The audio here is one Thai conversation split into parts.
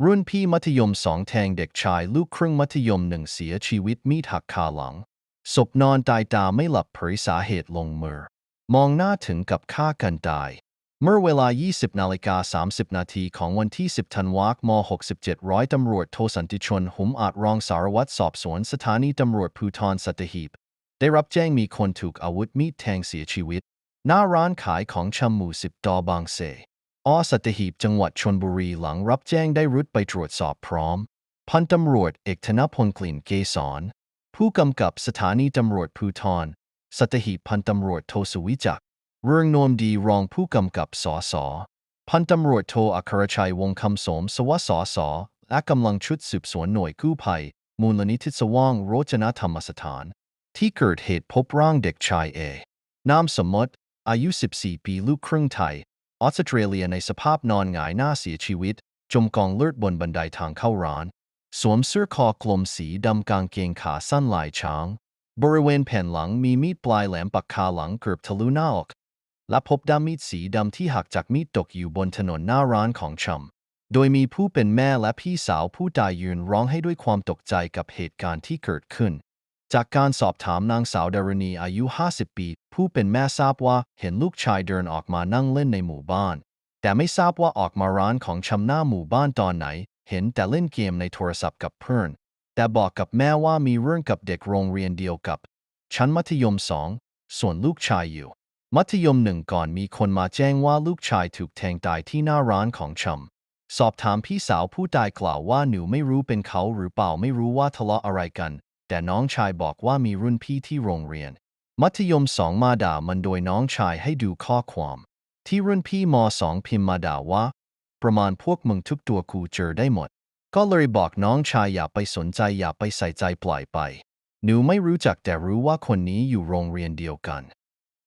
รุ่นพี่มัธยม2แทงเด็กชายลูกครึ่งมัธยม1เสียชีวิตมีดหักคาหลังศพนอนตายตาไม่หลับเผยสาเหตุลงมือมองหน้าถึงกับฆ่ากันตายเมื่อเวลา 20:30 นาทีของวันที่ 10 ธันวาคม 67ร้อยตำรวจโทสันติชนหุมอาจรองสารวัตรสอบสวนสถานีตำรวจภูธรสัตหีบได้รับแจ้งมีคนถูกอาวุธมีดแทงเสียชีวิตหน้าร้านขายของชำหมู่10 บางเสสัตหีบจังหวัดชลบุรีหลังรับแจ้งได้รุดไปตรวจสอบพร้อมพันตำรวจเอกธนพลกลิ่นเกษรผู้กำกับสถานีตำรวจภูธรสัตหีบพันตำรวจโทสุวิจักรเรืองโนมดีรองผู้กำกับสสพันตำรวจโทอัครชัยวงศ์คำสมสวสสและกำลังชุดสืบสวนหน่วยกู้ภัยมูลนิธิสว่างโรจนธรรมสถานที่เกิดเหตุพบร่างเด็กชายนามสมมติอายุ14ปีลูกครึ่งไทยออสเตรเลียในสภาพนอนหงายหน้าเสียชีวิตจมกองเลือดบนบันไดทางเข้าร้านสวมเสื้อคอกลมสีดำกางเกงขาสั้นลายช้างบริเวณแผ่นหลังมีมีดปลายแหลมปักคาหลังเกือบทะลุหน้าอกและพบด้ามมีดสีดำที่หักจากมีดตกอยู่บนถนนหน้าร้านของชำโดยมีผู้เป็นแม่และพี่สาวผู้ตายยืนร้องให้ด้วยความตกใจกับเหตุการณ์ที่เกิดขึ้นจากการสอบถามนางสาวดารณีอายุ50ปีผู้เป็นแม่ทราบว่าเห็นลูกชายเดินออกมานั่งเล่นในหมู่บ้านแต่ไม่ทราบว่าออกมาร้านของชำหน้าหมู่บ้านตอนไหนเห็นแต่เล่นเกมในโทรศัพท์กับเพื่อนแต่บอกกับแม่ว่ามีเรื่องกับเด็กโรงเรียนเดียวกับชั้นมัธยม2ส่วนลูกชายอยู่มัธยม1ก่อนมีคนมาแจ้งว่าลูกชายถูกแทงตายที่หน้าร้านของชำสอบถามพี่สาวผู้ตายกล่าวว่าหนูไม่รู้เป็นเขาหรือเปล่าไม่รู้ว่าทะเลาะอะไรกันแต่น้องชายบอกว่ามีรุ่นพี่ที่โรงเรียนมัธยม2มาด่ามันโดยน้องชายให้ดูข้อความที่รุ่นพี่ม2พิมพ์มาด่าว่าประมาณพวกมึงทุกตัวกูเจอได้หมดก็เลยบอกน้องชายอย่าไปสนใจอย่าไปใส่ใจปล่อยไปหนูไม่รู้จักแต่รู้ว่าคนนี้อยู่โรงเรียนเดียวกัน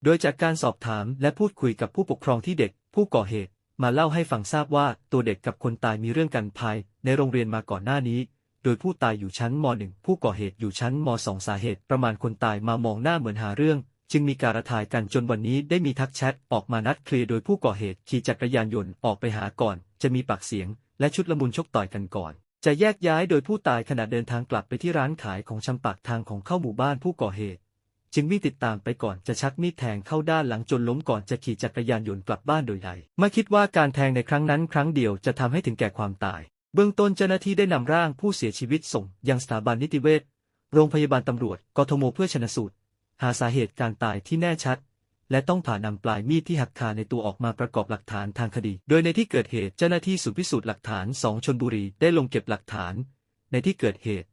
โดยจากการสอบถามและพูดคุยกับผู้ปกครองที่เด็กผู้ก่อเหตุมาเล่าให้ฟังทราบว่าตัวเด็กกับคนตายมีเรื่องกันภายในโรงเรียนมาก่อนหน้านี้โดยผู้ตายอยู่ชั้นม.1 ผู้ก่อเหตุอยู่ชั้นม.2 สาเหตุประมาณคนตายมามองหน้าเหมือนหาเรื่องจึงมีการระทายกันจนวันนี้ได้มีทักแชทออกมานัดเคลียร์โดยผู้ก่อเหตุขี่จักรยานยนต์ออกไปหาก่อนจะมีปากเสียงและชุดละมุนชกต่อยกันก่อนจะแยกย้ายโดยผู้ตายขณะเดินทางกลับไปที่ร้านขายของชำปากทางของเข้าหมู่บ้านผู้ก่อเหตุจึงวิ่งติดตามไปก่อนจะชักมีดแทงเข้าด้านหลังจนล้มก่อนจะขี่จักรยานยนต์กลับบ้านโดยใดไม่คิดว่าการแทงในครั้งนั้นครั้งเดียวจะทำให้ถึงแก่ความตายเบื้องต้นเจ้าหน้าที่ได้นำร่างผู้เสียชีวิตส่งยังสถาบันนิติเวชโรงพยาบาลตำรวจกทมเพื่อชันสูตรหาสาเหตุการตายที่แน่ชัดและต้องผ่านำปลายมีดที่หักคาในตัวออกมาประกอบหลักฐานทางคดีโดยในที่เกิดเหตุเจ้าหน้าที่ศูนย์พิสูจน์หลักฐาน2ชลบุรีได้ลงเก็บหลักฐานในที่เกิดเหตุ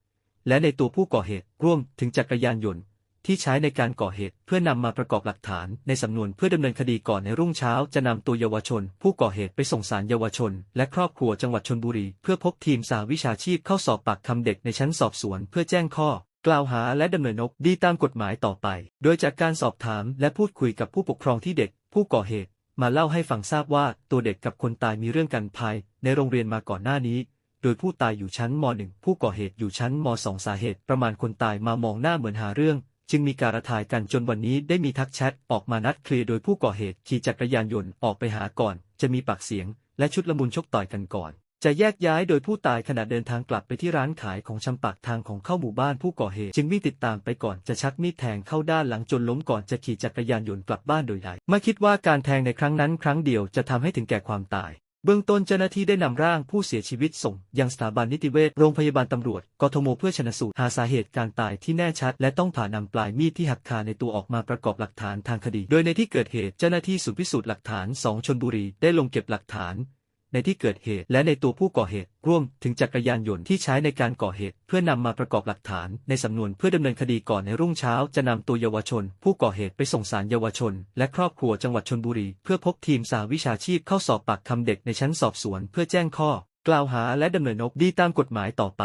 และในตัวผู้ก่อเหตุร่วมถึงจักรยานยนต์ที่ใช้ในการก่อเหตุเพื่อนำมาประกอบหลักฐานในสำนวนเพื่อดำเนินคดีก่อนในรุ่งเช้าจะนำตัวเยาวชนผู้ก่อเหตุไปส่งศาลเยาวชนและครอบครัวจังหวัดชลบุรีเพื่อพบทีมสหวิชาชีพเข้าสอบปากคำเด็กในชั้นสอบสวนเพื่อแจ้งข้อกล่าวหาและดำเนินคดีตามกฎหมายต่อไปโดยจากการสอบถามและพูดคุยกับผู้ปกครองที่เด็กผู้ก่อเหตุมาเล่าให้ฟังทราบว่าตัวเด็กกับคนตายมีเรื่องกันภายในโรงเรียนมาก่อนหน้านี้โดยผู้ตายอยู่ชั้นม.1 ผู้ก่อเหตุอยู่ชั้นม.2 สาเหตุประมาณคนตายมามองหน้าเหมือนหาเรื่องจึงมีการระทายกันจนวันนี้ได้มีทักแชทออกมานัดเคลียร์โดยผู้ก่อเหตุขี่จักรยานยนต์ออกไปหาก่อนจะมีปากเสียงและชุดละมุนชกต่อยกันก่อนจะแยกย้ายโดยผู้ตายขณะเดินทางกลับไปที่ร้านขายของชำปากทางของเข้าหมู่บ้านผู้ก่อเหตุจึงวิ่งติดตามไปก่อนจะชักมีดแทงเข้าด้านหลังจนล้มก่อนจะขี่จักรยานยนต์กลับบ้านโดยใดไม่คิดว่าการแทงในครั้งนั้นครั้งเดียวจะทำให้ถึงแก่ความตายเบื้องต้นเจ้าหน้าที่ได้นำร่างผู้เสียชีวิตส่งยังสถาบันนิติเวชโรงพยาบาลตำรวจกทมเพื่อชันสูตรหาสาเหตุการตายที่แน่ชัดและต้องผ่านำปลายมีดที่หักคาในตัวออกมาประกอบหลักฐานทางคดีโดยในที่เกิดเหตุเจ้าหน้าที่ศูนย์พิสูจน์หลักฐาน2ชลบุรีได้ลงเก็บหลักฐานในที่เกิดเหตุและในตัวผู้ก่อเหตุร่วมถึงจักรยานยนต์ที่ใช้ในการก่อเหตุเพื่อนำมาประกอบหลักฐานในสำนวนเพื่อดำเนินคดีก่อนในรุ่งเช้าจะนำตัวเยาวชนผู้ก่อเหตุไปส่งศาลเยาวชนและครอบครัวจังหวัดชลบุรีเพื่อพบทีมสหวิชาชีพเข้าสอบปากคำเด็กในชั้นสอบสวนเพื่อแจ้งข้อกล่าวหาและดำเนินคดีตามกฎหมายต่อไป